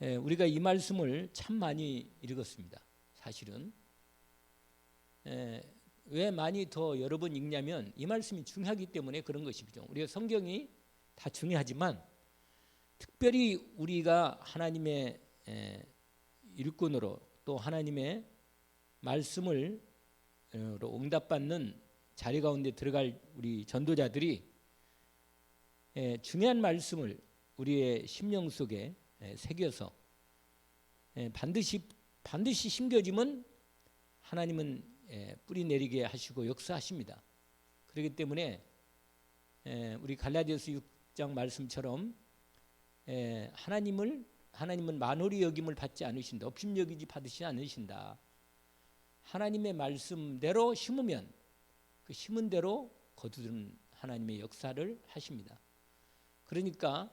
우리가 이 말씀을 참 많이 읽었습니다. 사실은 왜 많이 더 여러 번 읽냐면 이 말씀이 중요하기 때문에 그런 것이죠. 우리가 성경이 다 중요하지만 특별히 우리가 하나님의 일꾼으로 또 하나님의 말씀을 응답받는 자리 가운데 들어갈 우리 전도자들이 중요한 말씀을 우리의 심령 속에 새겨서 반드시 심겨지면 하나님은 뿌리 내리게 하시고 역사하십니다. 그렇기 때문에 우리 갈라디아서 6장 말씀처럼 하나님은 만홀히 여김을 받지 않으신다. 없임 여기지 받으시지 않으신다. 하나님의 말씀대로 심으면 그 심은 대로 거두는 하나님의 역사를 하십니다. 그러니까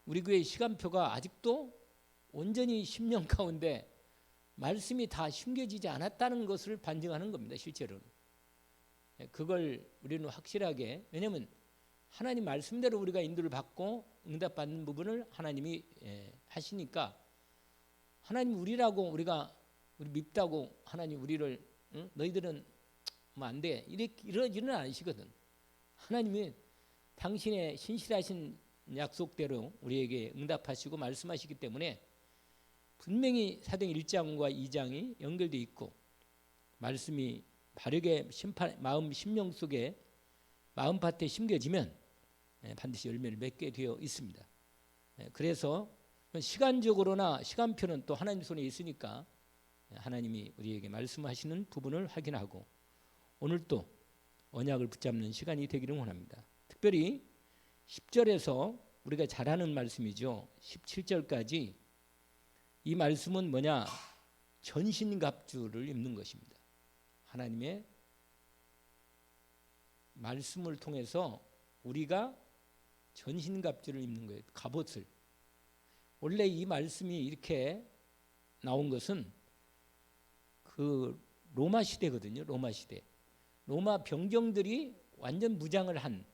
우리 교회 시간표가 아직도 온전히 심령 가운데 말씀이 다 심겨지지 않았다는 것을 반증하는 겁니다. 실제로는 그걸 우리는 확실하게, 왜냐하면 하나님 말씀대로 우리가 인도를 받고 응답받는 부분을 하나님이 하시니까, 하나님 우리라고 우리 밉다고 하나님 우리를 너희들은 뭐 안 돼 이러지는 않으시거든. 하나님이 당신의 신실하신 약속대로 우리에게 응답하시고 말씀하시기 때문에 분명히 사도행 1장과 2장이 연결되어 있고 말씀이 바르게 마음 심령 속에 마음밭에 심겨지면 반드시 열매를 맺게 되어 있습니다. 그래서 시간적으로나 시간표는 또 하나님 손에 있으니까 하나님이 우리에게 말씀하시는 부분을 확인하고 오늘 또 언약을 붙잡는 시간이 되기를 원합니다. 특별히 10절에서 우리가 잘 아는 말씀이죠. 17절까지 이 말씀은 뭐냐? 전신갑주를 입는 것입니다. 하나님의 말씀을 통해서 우리가 전신갑주를 입는 거예요. 갑옷을. 원래 이 말씀이 이렇게 나온 것은 그 로마 시대거든요. 로마 시대. 로마 병정들이 완전 무장을 한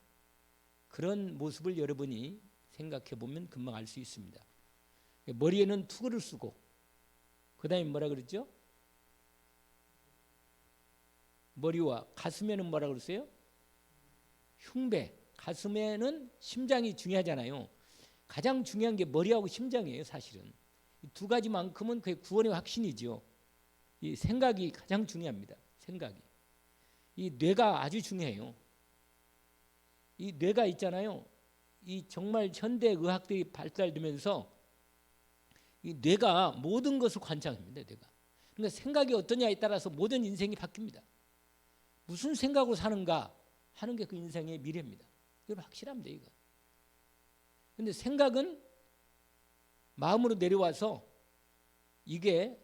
그런 모습을 여러분이 생각해 보면 금방 알 수 있습니다. 머리에는 투구를 쓰고, 그 다음에 뭐라 그랬죠? 머리와 가슴에는 뭐라 그랬어요? 흉배. 가슴에는 심장이 중요하잖아요. 가장 중요한 게 머리하고 심장이에요. 사실은 이 두 가지만큼은 그게 구원의 확신이죠. 이 생각이 가장 중요합니다. 생각이. 이 뇌가 아주 중요해요. 이 뇌가 있잖아요. 이 정말 현대 의학들이 발달되면서 이 뇌가 모든 것을 관장합니다. 뇌가. 그러니까 생각이 어떠냐에 따라서 모든 인생이 바뀝니다. 무슨 생각으로 사는가 하는 게 그 인생의 미래입니다. 이거 확실합니다. 이거. 근데 생각은 마음으로 내려와서 이게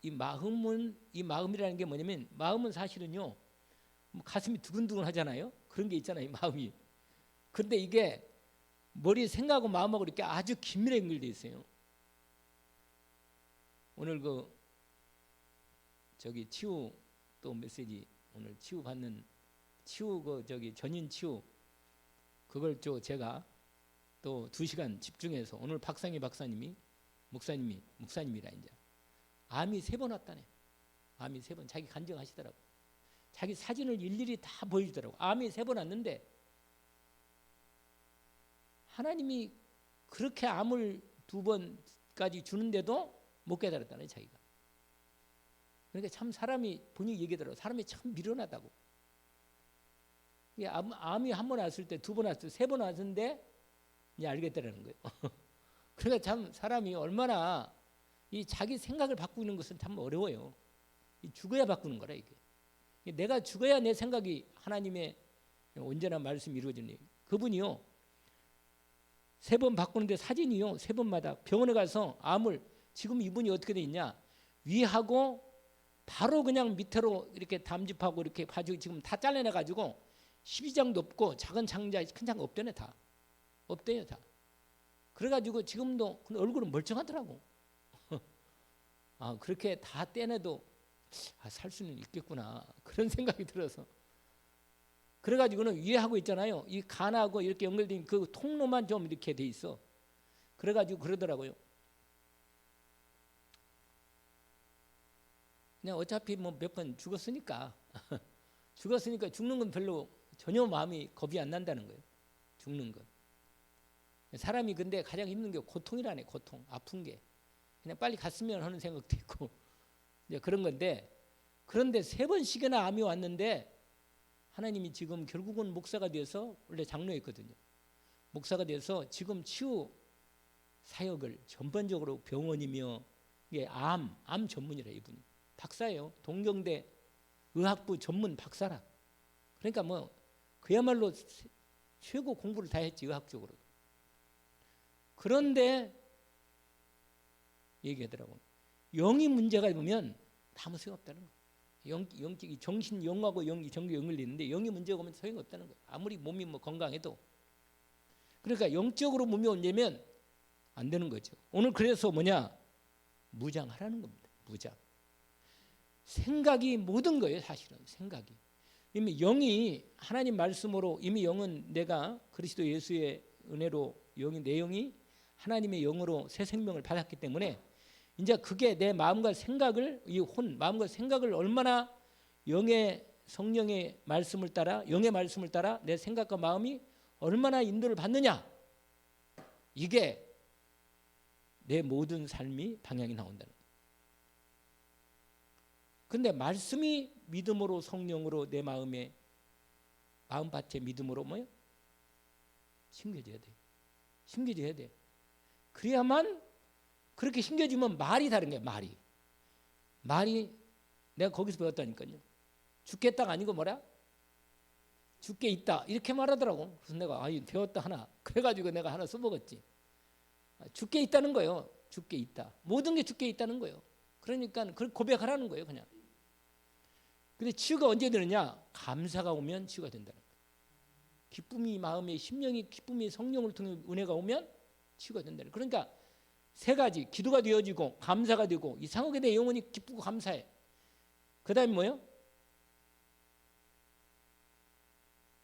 이 마음이라는 게 뭐냐면, 마음은 사실은요 가슴이 두근두근 하잖아요. 그런 게 있잖아요. 마음이. 그런데 이게 머리 생각하고 마음하고 이렇게 아주 긴밀하게 연결되어 있어요. 오늘 치유 또 메시지, 오늘 치유 받는 치유 전인 치유, 그걸 제가 또 2시간 집중해서, 오늘 박상희 목사님이라 이제 암이 3번 왔다네. 암이 3번 자기 간증하시더라고. 자기 사진을 일일이 다 보여주더라고. 암이 3번 왔는데 하나님이 그렇게 암을 2번까지 주는데도 못 깨달았다네, 자기가. 그러니까 참 사람이 본인이 얘기하더라고. 사람이 참 미련하다고. 암이 1번 왔을 때, 2번 왔을 때, 3번 왔는데 이제 알겠다라는 거예요. 그러니까 참 사람이 얼마나 이 자기 생각을 바꾸는 것은 참 어려워요. 죽어야 바꾸는 거라 이게. 내가 죽어야 내 생각이 하나님의 온전한 말씀이 이루어지는. 그분이요 3번 바꾸는데 사진이요 3번마다 병원에 가서 암을, 지금 이분이 어떻게 돼 있냐, 위하고 바로 그냥 밑으로 이렇게 담즙하고 이렇게 가지고 지금 다 잘라내 가지고 12장도 없고 작은 창자 큰 창자 없대네. 다 없대요. 다. 그래가지고 지금도 얼굴은 멀쩡하더라고. 그렇게 다 떼내도 살 수는 있겠구나, 그런 생각이 들어서. 그래가지고는 위에 하고 있잖아요. 이 간하고 이렇게 연결된 그 통로만 좀 이렇게 돼 있어. 그래가지고 그러더라고요. 그냥 어차피 뭐 몇 번 죽었으니까 죽었으니까 죽는 건 별로 전혀 마음이 겁이 안 난다는 거예요. 죽는 건. 사람이 근데 가장 힘든 게 고통이라네. 고통, 아픈 게. 그냥 빨리 갔으면 하는 생각도 있고 이제 그런 건데, 그런데 3번씩이나 암이 왔는데 하나님이 지금 결국은 목사가 되어서, 원래 장로였거든요. 목사가 돼서 지금 치유 사역을 전반적으로 병원이며, 이게 암 전문이라, 이분이 박사예요. 동경대 의학부 전문 박사라. 그러니까 뭐 그야말로 최고 공부를 다 했지, 의학적으로. 그런데 얘기하더라고. 영이 문제가 보면 아무 소용없다는 거예요. 영적이 정신 영하고 영이 정교 연결되는데 영이 문제가 오면 소용없다는 거예요. 아무리 몸이 뭐 건강해도. 그러니까 영적으로 몸이 온다면 안 되는 거죠. 오늘 그래서 뭐냐? 무장하라는 겁니다. 무장. 생각이 모든 거예요. 사실은 생각이. 이미 영이 하나님 말씀으로, 이미 영은 내가 그리스도 예수의 은혜로 내 영이 하나님의 영으로 새 생명을 받았기 때문에 이제 그게 내 마음과 생각을, 마음과 생각을 얼마나 영의 성령의 말씀을 따라, 영의 말씀을 따라 내 생각과 마음이 얼마나 인도를 받느냐, 이게 내 모든 삶이 방향이 나온다는 거예요. 근데 말씀이 믿음으로, 성령으로 내 마음에, 마음밭에 믿음으로 뭐요? 심겨져야 돼. 심겨져야 돼. 그래야만, 그렇게 심겨지면 말이 다른 거야. 말이 내가 거기서 배웠다니까요. 죽겠다가 아니고 뭐라? 죽게 있다, 이렇게 말하더라고. 그래서 내가 배웠다 하나, 그래가지고 내가 하나 써먹었지. 죽게 있다는 거예요. 죽게 있다. 모든 게 죽게 있다는 거예요. 그러니까 그걸 고백하라는 거예요, 그냥. 근데 치유가 언제 되느냐? 감사가 오면 치유가 된다는 거예요. 기쁨이 마음에, 심령이 기쁨이 성령을 통해 은혜가 오면 치유가 된다는 거예요. 그러니까 3가지, 기도가 되어지고 감사가 되고, 이 상혹에 대해 영혼이 기쁘고 감사해. 그 다음에 뭐예요?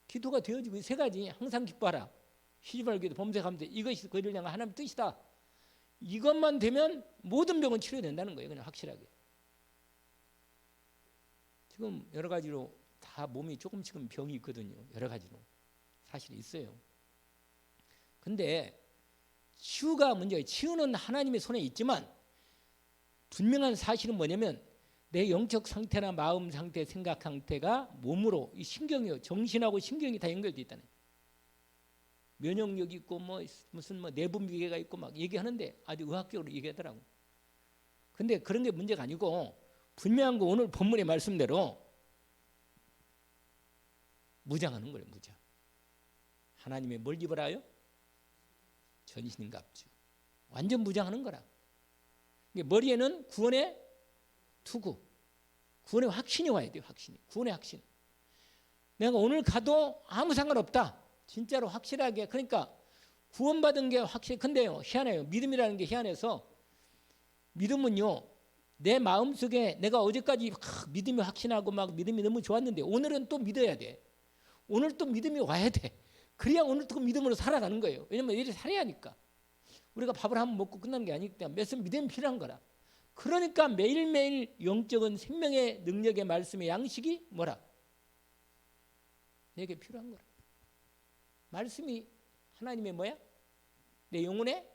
기도가 되어지고, 이 3가지 항상 기뻐하라. 쉬지 말고 기도, 범사 감사. 이것이 그를 향한 하나님의 뜻이다. 이것만 되면 모든 병은 치료된다는 거예요. 그냥 확실하게. 지금 여러 가지로 다 몸이 조금씩은 병이 있거든요. 여러 가지로 사실 있어요. 근데 치유가 문제예요. 치유는 하나님의 손에 있지만 분명한 사실은 뭐냐면 내 영적 상태나 마음 상태, 생각 상태가 몸으로, 이 신경이요, 정신하고 신경이 다 연결돼 있다네. 면역력이 있고 뭐 무슨 뭐 내분 비계가 있고 막 얘기하는데 아주 의학적으로 얘기하더라고. 근데 그런 게 문제가 아니고 분명한 거 오늘 본문의 말씀대로 무장하는 거예요. 무장. 하나님의 뭘 입으라요? 전신갑주. 완전 무장하는 거라. 머리에는 구원의 투구, 구원의 확신이 와야 돼요. 확신이. 구원의 확신. 내가 오늘 가도 아무 상관없다. 진짜로 확실하게. 그러니까 구원받은 게 확실해. 근데요, 희한해요. 믿음이라는 게 희한해서, 믿음은요, 내 마음속에 내가 어제까지 믿음이 확신하고 막 믿음이 너무 좋았는데 오늘은 또 믿어야 돼. 오늘 또 믿음이 와야 돼. 그래야 오늘 또 믿음으로 살아가는 거예요. 왜냐면 이렇게 살아야 하니까. 우리가 밥을 한번 먹고 끝나는 게 아니기 때문에 매일 믿음이 필요한 거라. 그러니까 매일매일 영적인 생명의 능력의 말씀의 양식이 뭐라? 내게 필요한 거라. 말씀이 하나님의 뭐야? 내 영혼의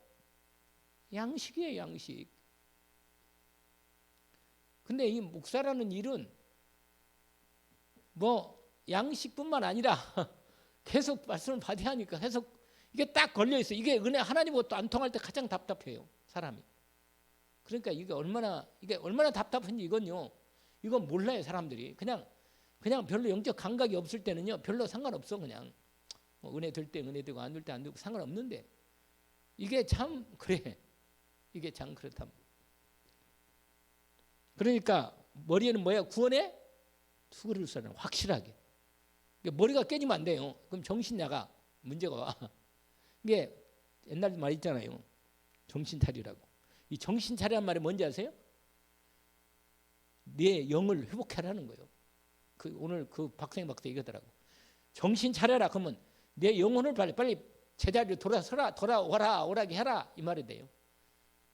양식이에요. 양식. 근데 이 목사라는 일은 뭐 양식뿐만 아니라 계속 말씀을 받아야 하니까 계속 이게 딱 걸려 있어. 이게 은혜 하나님과 또 안 통할 때 가장 답답해요, 사람이. 그러니까 이게 얼마나 답답한지 이건 몰라요, 사람들이. 그냥 별로 영적 감각이 없을 때는요, 별로 상관없어. 그냥 뭐 은혜 될 때 은혜 되고 안 될 때 안 되고 상관없는데, 이게 참 그래. 이게 참 그렇다. 그러니까 머리에는 뭐야? 구원의 투구를 써라. 확실하게. 머리가 깨지면 안 돼요. 그럼 정신 나가. 문제가 와. 이게 옛날 말 있잖아요. 정신 차리라고. 이 정신 차리란 말이 뭔지 아세요? 내 영을 회복하라는 거예요. 오늘 그 박사 얘기하더라고. 정신 차려라. 그러면 내 영혼을 빨리 제자리로 돌아오라게 해라. 이 말이 돼요.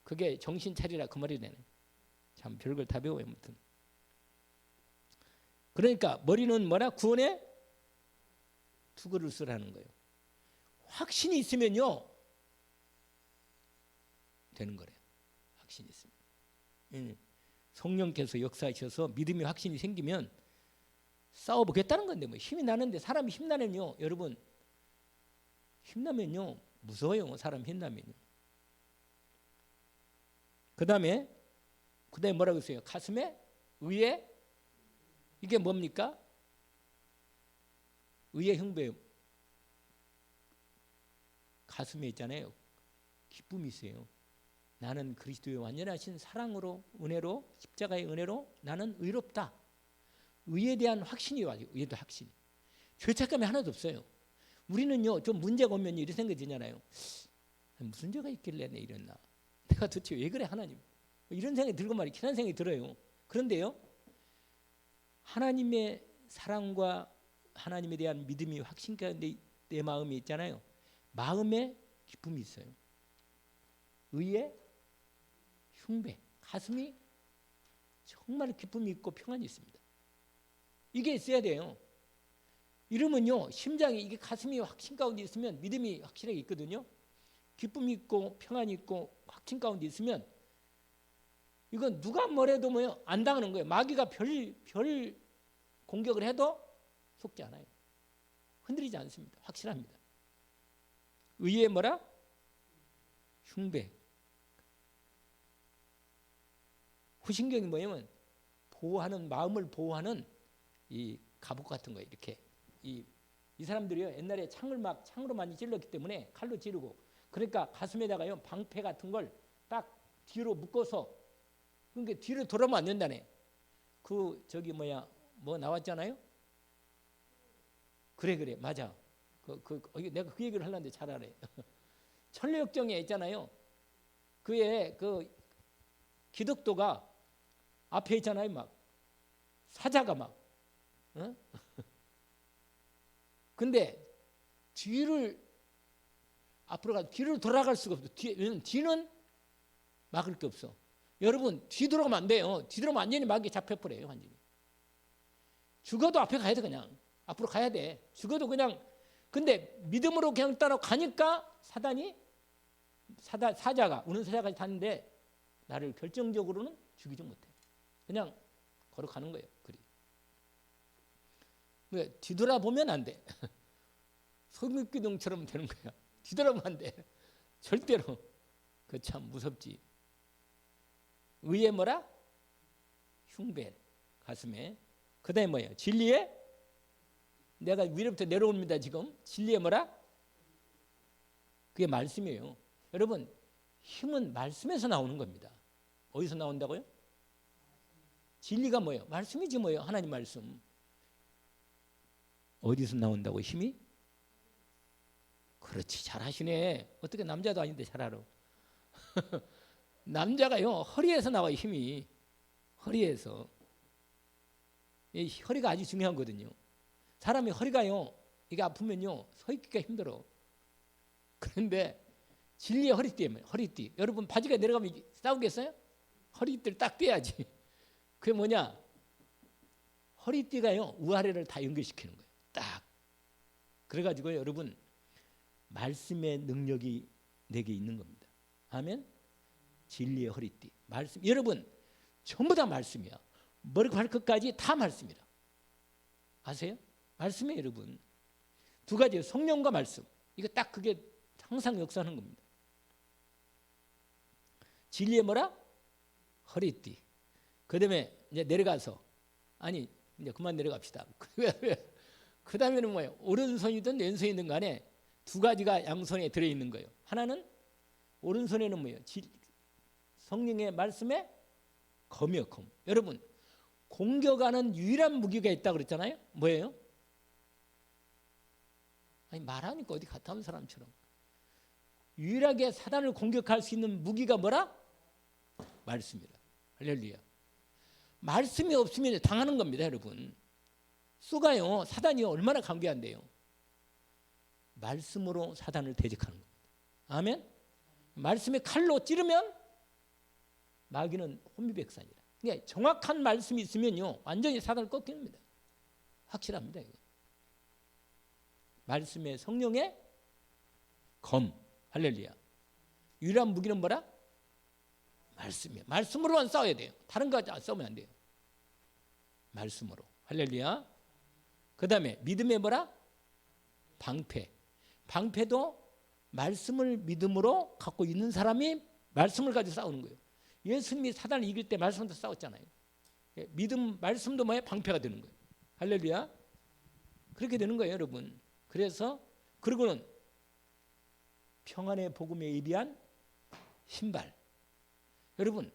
그게 정신 차리라 그 말이 되네. 참 별걸 다 배워요. 아무튼. 그러니까 머리는 뭐라? 구원의 투구를 쓰라는 거예요. 확신이 있으면요 되는 거래요. 확신이 있으면. 성령께서 역사하셔서 믿음이 확신이 생기면 싸워보겠다는 건데 뭐 힘이 나는데 사람이 힘나면요 여러분 힘나면요 무서워요. 사람 힘나면요. 그 다음에 뭐라고 했어요? 가슴에 의에 이게 뭡니까? 의의 흉배. 가슴에 있잖아요. 기쁨이 있어요. 나는 그리스도의 완전하신 사랑으로 은혜로 십자가의 은혜로 나는 의롭다. 의에 대한 확신이 와요. 의에도 확신이. 죄책감이 하나도 없어요. 우리는요 좀 문제가 오면 이런 생각이 들잖아요. 무슨 죄가 있길래 내 이랬나? 내가 도대체 왜 그래 하나님? 이런 생각이 들고 말이 기난 생각이 들어요. 그런데요 하나님의 사랑과 하나님에 대한 믿음이 확신 가운데 내 마음이 있잖아요. 마음에 기쁨이 있어요. 의에 흉배, 가슴이 정말 기쁨이 있고 평안이 있습니다. 이게 있어야 돼요. 이러면요 심장이 이게 가슴이 확신 가운데 있으면 믿음이 확실하게 있거든요. 기쁨이 있고 평안이 있고 확신 가운데 있으면 이건 누가 뭐래도 뭐요 안 당하는 거예요. 마귀가 별 공격을 해도 속지 않아요. 흔들리지 않습니다. 확실합니다. 의에 뭐라? 흉배. 후신경이 뭐냐면 보호하는 마음을 보호하는 이 갑옷 같은 거예요. 이렇게 이 사람들이요 옛날에 창으로 많이 찔렀기 때문에 칼로 찌르고 그러니까 가슴에다가요 방패 같은 걸 딱 뒤로 묶어서 그러니까 뒤로 돌아오면 안 된다네. 뭐 나왔잖아요. 그래 맞아. 내가 그 얘기를 하려는데 잘 알아요. 천리역정에 있잖아요. 그의 기독도가 앞에 있잖아요. 막 사자가 막. 어? 근데 뒤로 돌아갈 수가 없어. 뒤는 막을 게 없어. 여러분 뒤돌아가면 안 돼요. 뒤돌아가면 완전히 마귀에 잡혀버려요. 완전히. 죽어도 앞에 가야 돼. 그냥 앞으로 가야 돼. 죽어도 그냥. 근데 믿음으로 그냥 따라가니까 사자가 우는 사자까지 탔는데 나를 결정적으로는 죽이지 못해. 그냥 걸어가는 거예요. 그래. 뒤돌아보면 안 돼. 소금기둥처럼 되는 거야. 뒤돌아보면 안 돼. 절대로. 그 참 무섭지. 의에 뭐라? 흉배. 가슴에. 그 다음에 뭐예요? 진리에? 내가 위로부터 내려옵니다 지금. 진리에 뭐라? 그게 말씀이에요. 여러분 힘은 말씀에서 나오는 겁니다. 어디서 나온다고요? 진리가 뭐예요? 말씀이지 뭐예요? 하나님 말씀. 어디서 나온다고 힘이? 그렇지 잘하시네. 어떻게 남자도 아닌데 잘 알아. 남자가요 허리에서 나와요. 힘이. 허리에서. 이 허리가 아주 중요한 거거든요. 사람이 허리가요 이게 아프면요 서 있기가 힘들어. 그런데 진리의 허리띠. 여러분 바지가 내려가면 싸우겠어요? 허리띠를 딱 떼야지. 그게 뭐냐? 허리띠가요 우아래를 다 연결시키는 거예요. 딱. 그래가지고 여러분 말씀의 능력이 내게 있는 겁니다. 아멘. 진리의 허리띠. 말씀. 여러분 전부 다 말씀이야. 머리 발끝까지 다 말씀이라. 아세요? 말씀이에요 여러분. 두 가지 성령과 말씀. 이거 딱 그게 항상 역사하는 겁니다. 진리의 뭐라? 허리띠. 그 다음에 이제 내려가서 이제 그만 내려갑시다. 그 다음에는 뭐예요? 오른손이든 왼손이든 간에 두 가지가 양손에 들어있는 거예요. 하나는 오른손에는 뭐예요? 성령의 말씀에 검이요 검. 여러분 공격하는 유일한 무기가 있다고 그랬잖아요. 뭐예요? 말하니까 어디 갔다 온 사람처럼. 유일하게 사단을 공격할 수 있는 무기가 뭐라? 말씀이라. 할렐루야. 말씀이 없으면 당하는 겁니다 여러분. 쏘가요 사단이 얼마나 강교한데요. 말씀으로 사단을 대적하는 겁니다. 아멘. 말씀의 칼로 찌르면 마귀는 혼미백산이라. 그러니까 정확한 말씀이 있으면요 완전히 사단을 꺾입니다. 확실합니다. 이거. 말씀의 성령의 검. 할렐루야. 유일한 무기는 뭐라? 말씀이에요. 말씀으로만 싸워야 돼요. 다른 거 싸우면 안 돼요. 말씀으로. 할렐루야. 그 다음에 믿음의 뭐라? 방패. 방패도 말씀을 믿음으로 갖고 있는 사람이 말씀을 가지고 싸우는 거예요. 예수님이 사단을 이길 때 말씀으로 싸웠잖아요. 믿음, 말씀도 뭐예요? 방패가 되는 거예요. 할렐루야. 그렇게 되는 거예요, 여러분. 그래서 그리고는 평안의 복음에 예비한 신발. 여러분,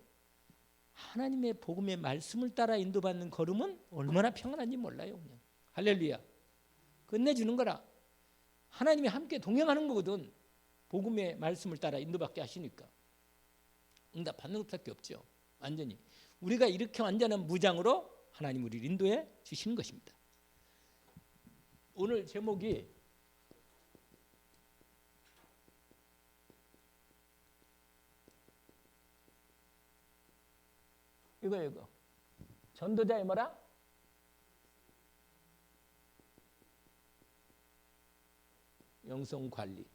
하나님의 복음의 말씀을 따라 인도받는 걸음은 얼마나 평안한지 몰라요. 그냥. 할렐루야. 끝내주는 거라. 하나님이 함께 동행하는 거거든. 복음의 말씀을 따라 인도받게 하시니까. 응답 받는 것밖에 없죠. 완전히. 우리가 이렇게 완전한 무장으로 하나님 우리를 인도해 주시는 것입니다. 오늘 제목이 이거. 전도자의 뭐라? 영성 관리.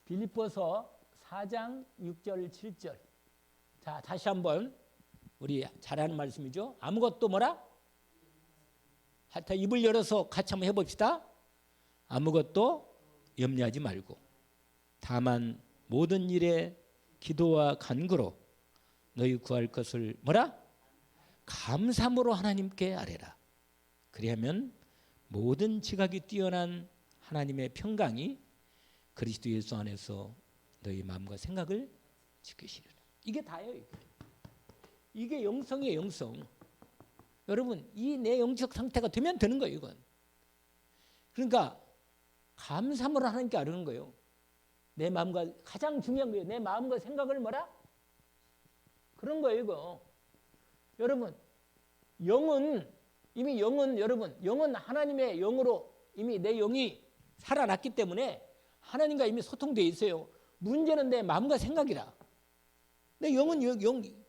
빌립보서 4장 6절 7절. 자, 다시 한번 우리 잘하는 말씀이죠. 아무것도 뭐라? 하여튼 입을 열어서 같이 한번 해봅시다. 아무것도 염려하지 말고 다만 모든 일에 기도와 간구로 너희 구할 것을 뭐라? 감사함으로 하나님께 아뢰라. 그리하면 모든 지각이 뛰어난 하나님의 평강이 그리스도 예수 안에서 너희 마음과 생각을 지키시리라. 이게 다예요. 이게 영성이에요. 영성. 여러분, 이 내 영적 상태가 되면 되는 거예요. 이건. 그러니까 감사함으로 하나님께 아뢰는 거예요. 내 마음과 가장 중요한 거예요. 내 마음과 생각을 뭐라? 그런 거예요. 이거. 여러분, 영은 하나님의 영으로 이미 내 영이 살아났기 때문에 하나님과 이미 소통되어 있어요. 문제는 내 마음과 생각이라. 내 영은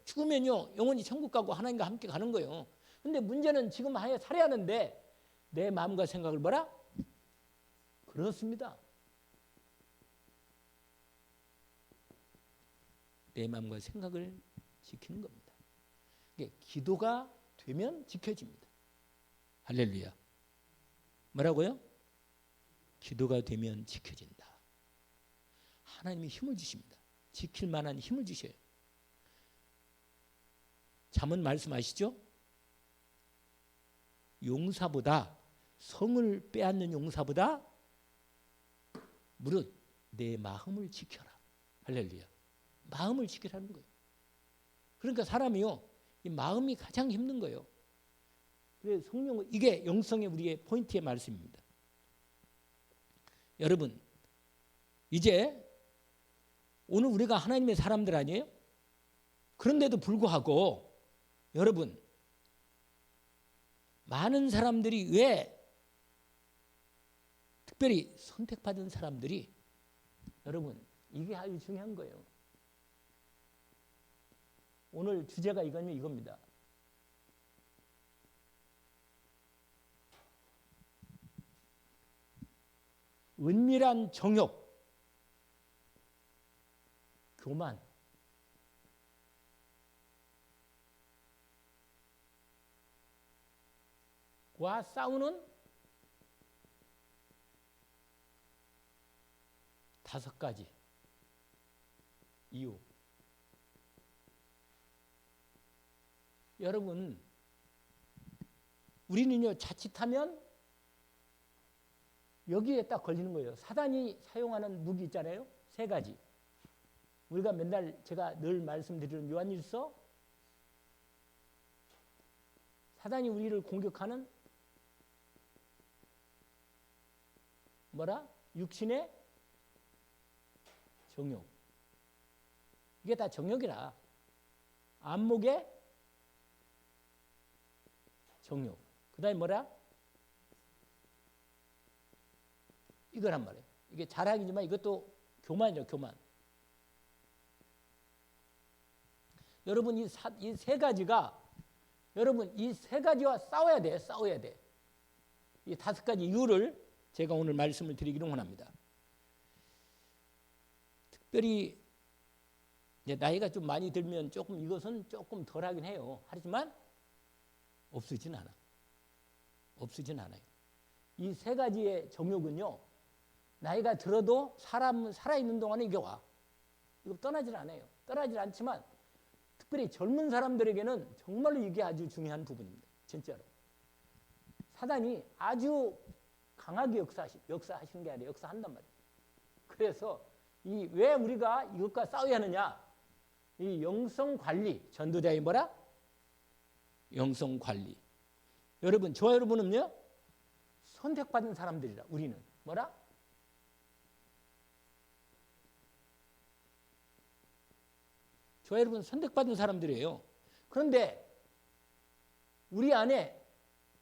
죽으면요 영원히 천국 가고 하나님과 함께 가는 거예요. 근데 문제는 지금 살아야 하는데 내 마음과 생각을 뭐라? 그렇습니다. 내 마음과 생각을 지키는 겁니다. 이게 기도가 되면 지켜집니다. 할렐루야. 뭐라고요? 기도가 되면 지켜진다. 하나님이 힘을 주십니다. 지킬 만한 힘을 주셔요. 잠언 말씀하시죠? 용사보다, 성을 빼앗는 용사보다 무릇 내 마음을 지켜라. 할렐루야. 마음을 지키라는 거예요. 그러니까 사람이요, 이 마음이 가장 힘든 거예요. 그래서 성령은 이게 영성의 우리의 포인트의 말씀입니다. 여러분, 이제 오늘 우리가 하나님의 사람들 아니에요? 그런데도 불구하고 여러분, 많은 사람들이 왜 특별히 선택받은 사람들이 여러분, 이게 아주 중요한 거예요. 오늘 주제가 이겁니다. 은밀한 정욕, 교만, 와 싸우는 5가지 이유. 여러분, 우리는요 자칫하면 여기에 딱 걸리는 거예요. 사단이 사용하는 무기 있잖아요. 3가지. 우리가 맨날 제가 늘 말씀드리는 요한일서, 사단이 우리를 공격하는 뭐라? 육신의 정욕. 이게 다 정욕이라. 안목의 정욕. 그 다음에 뭐라? 이거란 말이에요. 이게 자랑이지만 이것도 교만이죠, 교만. 여러분, 이 3가지가 여러분 이 세 가지와 싸워야 돼. 싸워야 돼. 이 다섯 가지 이유를 제가 오늘 말씀을 드리기를 원합니다. 특별히 이제 나이가 좀 많이 들면 조금 이것은 조금 덜하긴 해요. 하지만 없어지진 않아. 없어지진 않아요. 이 세 가지의 정욕은요. 나이가 들어도 사람은 살아있는 동안에 이게 와. 이거 떠나질 않아요. 떠나질 않지만 특별히 젊은 사람들에게는 정말로 이게 아주 중요한 부분입니다. 진짜로. 사단이 아주 강하게 역사하시는 게 아니라 역사한단 말이에요. 그래서 왜 우리가 이것과 싸워야 하느냐? 이 영성 관리, 전도자의 뭐라? 영성 관리. 여러분, 저와 여러분은요, 선택받은 사람들이라, 우리는. 뭐라? 저와 여러분 선택받은 사람들이에요. 그런데 우리 안에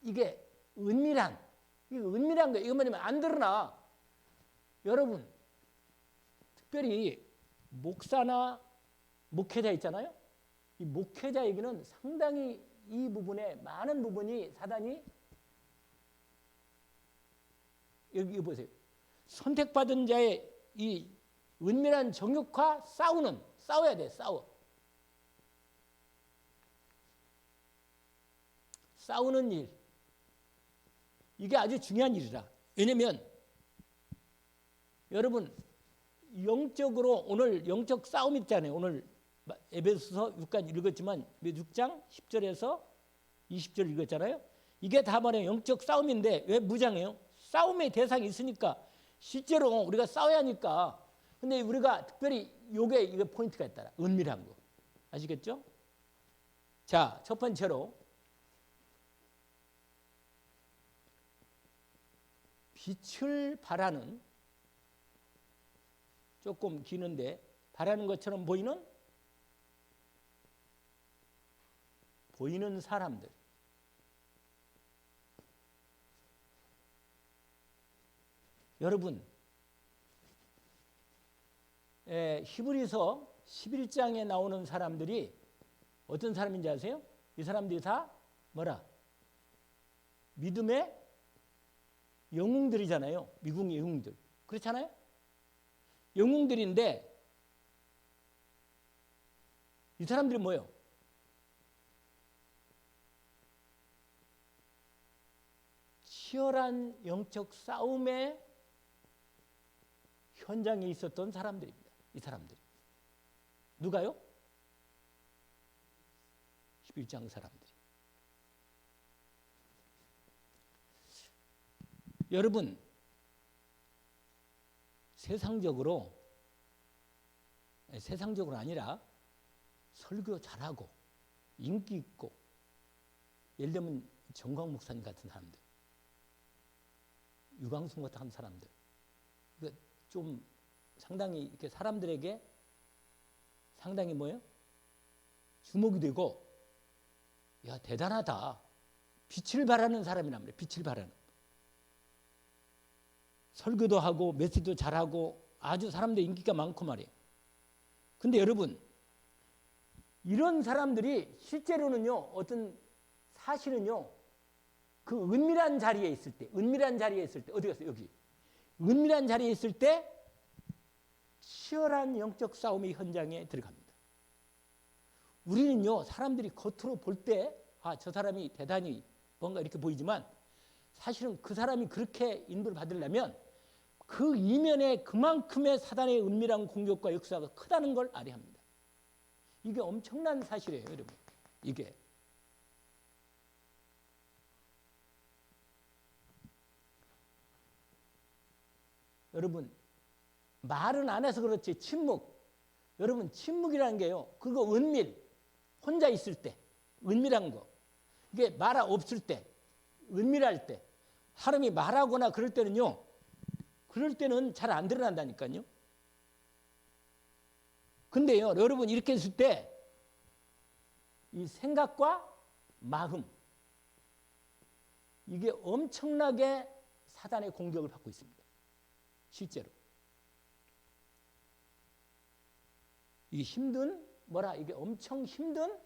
이게 은밀한 거, 이거 뭐냐면 안 드러나. 여러분, 특별히 목사나 목회자 있잖아요. 이 목회자에게는 상당히 이 부분에 많은 부분이 사단이 여기 보세요. 선택받은 자의 이 은밀한 정욕과 싸워야 돼. 싸우는 일. 이게 아주 중요한 일이라. 왜냐면 여러분 영적으로 오늘 영적 싸움 있잖아요. 오늘 에베소서 6장 읽었지만 6장 10절에서 20절 읽었잖아요. 이게 다 말해요. 영적 싸움인데 왜 무장해요? 싸움의 대상이 있으니까 실제로 우리가 싸워야 하니까. 근데 우리가 특별히 이게 포인트가 있다. 은밀한 거. 아시겠죠? 자, 첫 번째로 빛을 발하는, 조금 기는데 바라는 것처럼 보이는 사람들. 여러분, 히브리서 11장에 나오는 사람들이 어떤 사람인지 아세요? 이 사람들이 다 뭐라? 믿음의 영웅들이잖아요. 미국의 영웅들. 그렇잖아요? 영웅들인데 이 사람들이 뭐예요? 치열한 영적 싸움의 현장에 있었던 사람들입니다. 이 사람들이. 누가요? 11장 사람들이. 여러분, 세상적으로 아니라 설교 잘하고 인기 있고, 예를 들면 정광 목사님 같은 사람들, 유광순 같은 사람들, 좀 상당히 이렇게 사람들에게 상당히 뭐예요? 주목이 되고, 야, 대단하다. 빛을 발하는 사람이란 말이에요. 빛을 발하는. 설교도 하고 메시지도 잘하고 아주 사람들 인기가 많고 말이에요. 근데 여러분, 이런 사람들이 실제로는요, 어떤 사실은요, 그 은밀한 자리에 있을 때, 어디 갔어요? 여기. 은밀한 자리에 있을 때 치열한 영적 싸움의 현장에 들어갑니다. 우리는요, 사람들이 겉으로 볼 때, 저 사람이 대단히 뭔가 이렇게 보이지만 사실은 그 사람이 그렇게 인도를 받으려면 그 이면에 그만큼의 사단의 은밀한 공격과 역사가 크다는 걸 알아야 합니다. 이게 엄청난 사실이에요, 여러분. 이게. 여러분, 말은 안 해서 그렇지, 침묵. 여러분, 침묵이라는 게요, 그거 혼자 있을 때, 은밀한 거. 이게 말 없을 때, 은밀할 때, 사람이 말하거나 그럴 때는요, 그럴 때는 잘 안 드러난다니까요. 근데요, 여러분, 이렇게 있을 때, 이 생각과 마음, 이게 엄청나게 사단의 공격을 받고 있습니다. 실제로. 이게 이게 엄청 힘든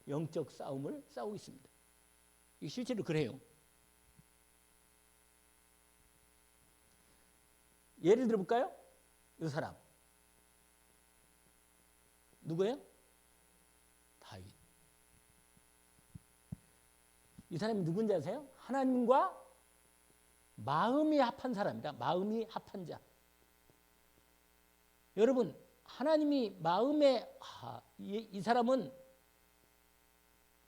영적 싸움을 싸우고 있습니다. 이 실제로 그래요. 예를 들어볼까요? 이 사람 누구예요? 다윗. 이 사람이 누군지 아세요? 하나님과 마음이 합한 사람이다. 마음이 합한 자. 여러분, 하나님이 마음에 이 사람은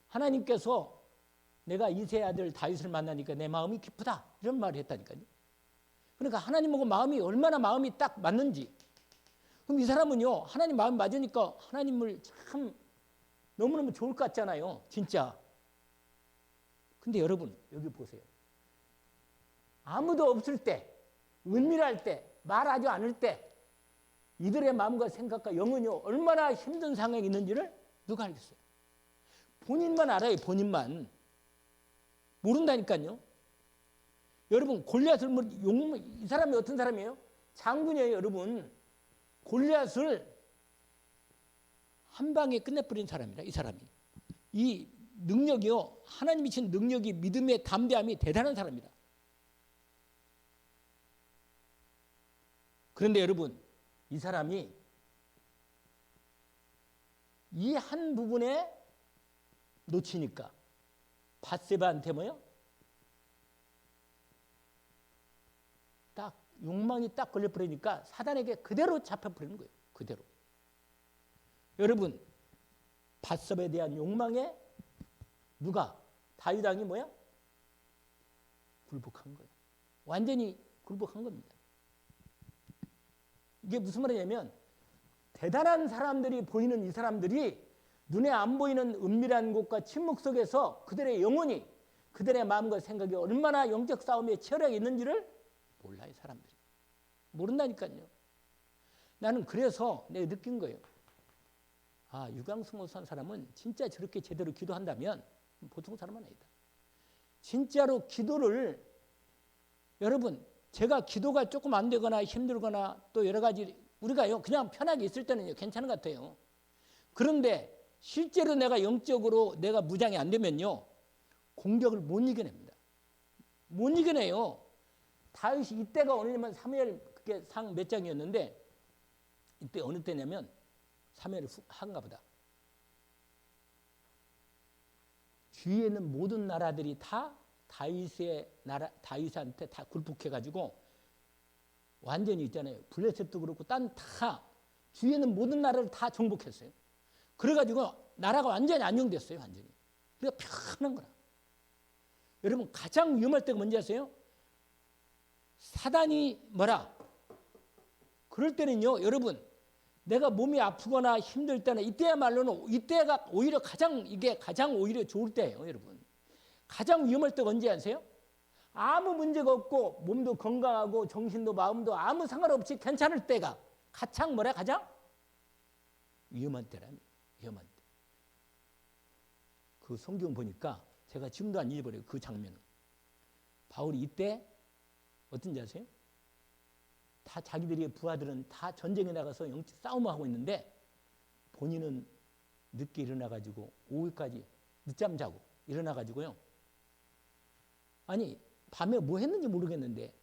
하나님께서 내가 이새의 아들 다윗을 만나니까 내 마음이 기쁘다 이런 말을 했다니까요. 그러니까 하나님하고 마음이 얼마나 마음이 딱 맞는지. 그럼 이 사람은요, 하나님 마음이 맞으니까 하나님을 참 너무너무 좋을 것 같잖아요. 진짜. 근데 여러분 여기 보세요. 아무도 없을 때, 은밀할 때, 말하지 않을 때 이들의 마음과 생각과 영혼이 얼마나 힘든 상황에 있는지를 누가 알겠어요? 본인만 알아요. 본인만. 모른다니까요. 여러분 골리앗을 이 사람이 어떤 사람이에요? 장군이에요. 여러분. 골리앗을 한 방에 끝내버린 사람이라 이 사람이. 이 능력이요. 하나님이 신 능력이 믿음의 담대함이 대단한 사람이다. 그런데 여러분 이 사람이 이 한 부분에 놓치니까 밧세바한테 뭐요? 딱 욕망이 딱 걸려버리니까 사단에게 그대로 잡혀버리는 거예요. 그대로. 여러분 밧세바에 대한 욕망에 누가? 다윗 왕이 뭐야? 굴복한 거예요. 완전히 굴복한 겁니다. 이게 무슨 말이냐면 대단한 사람들이 보이는 이 사람들이 눈에 안 보이는 은밀한 곳과 침묵 속에서 그들의 영혼이 그들의 마음과 생각이 얼마나 영적 싸움에 치열하게 있는지를 몰라요. 사람들이. 모른다니까요. 나는 그래서 내가 느낀 거예요. 아, 유광수 목사한 사람은 진짜 저렇게 제대로 기도한다면 보통 사람은 아니다. 진짜로 기도를 여러분 제가 기도가 조금 안 되거나 힘들거나 또 여러 가지 우리가요 그냥 편하게 있을 때는 괜찮은 것 같아요. 그런데 실제로 내가 영적으로 내가 무장이 안 되면요 공격을 못 이겨냅니다. 못 이겨내요. 다윗이 이때가 어느냐면 사무엘 그게 상 몇 장이었는데 이때 어느 때냐면 사무엘 한가 보다. 주위에 있는 모든 나라들이 다 다윗한테 다 굴복해가지고 완전히 있잖아요. 블레셋도 그렇고 딴 다 주위에 있는 모든 나라를 다 정복했어요. 그래가지고 나라가 완전히 안정됐어요. 완전히. 그러니까 편한 거라. 여러분 가장 위험할 때가 뭔지 아세요? 사단이 뭐라? 그럴 때는요. 여러분 내가 몸이 아프거나 힘들 때는 이때야말로는 이때가 오히려 이게 가장 오히려 좋을 때예요. 여러분. 가장 위험할 때가 언제 아세요? 아무 문제가 없고 몸도 건강하고 정신도 마음도 아무 상관없이 괜찮을 때가 가장 위험한 때라니. 위험한 때. 그 성경 보니까 제가 지금도 안 잊어버려요. 그 장면은. 바울이 이때 어떤지 아세요? 다 자기들의 부하들은 다 전쟁에 나가서 영적 싸움을 하고 있는데 본인은 늦게 일어나가지고 오후까지 늦잠 자고 일어나가지고요. 아니 밤에 뭐 했는지 모르겠는데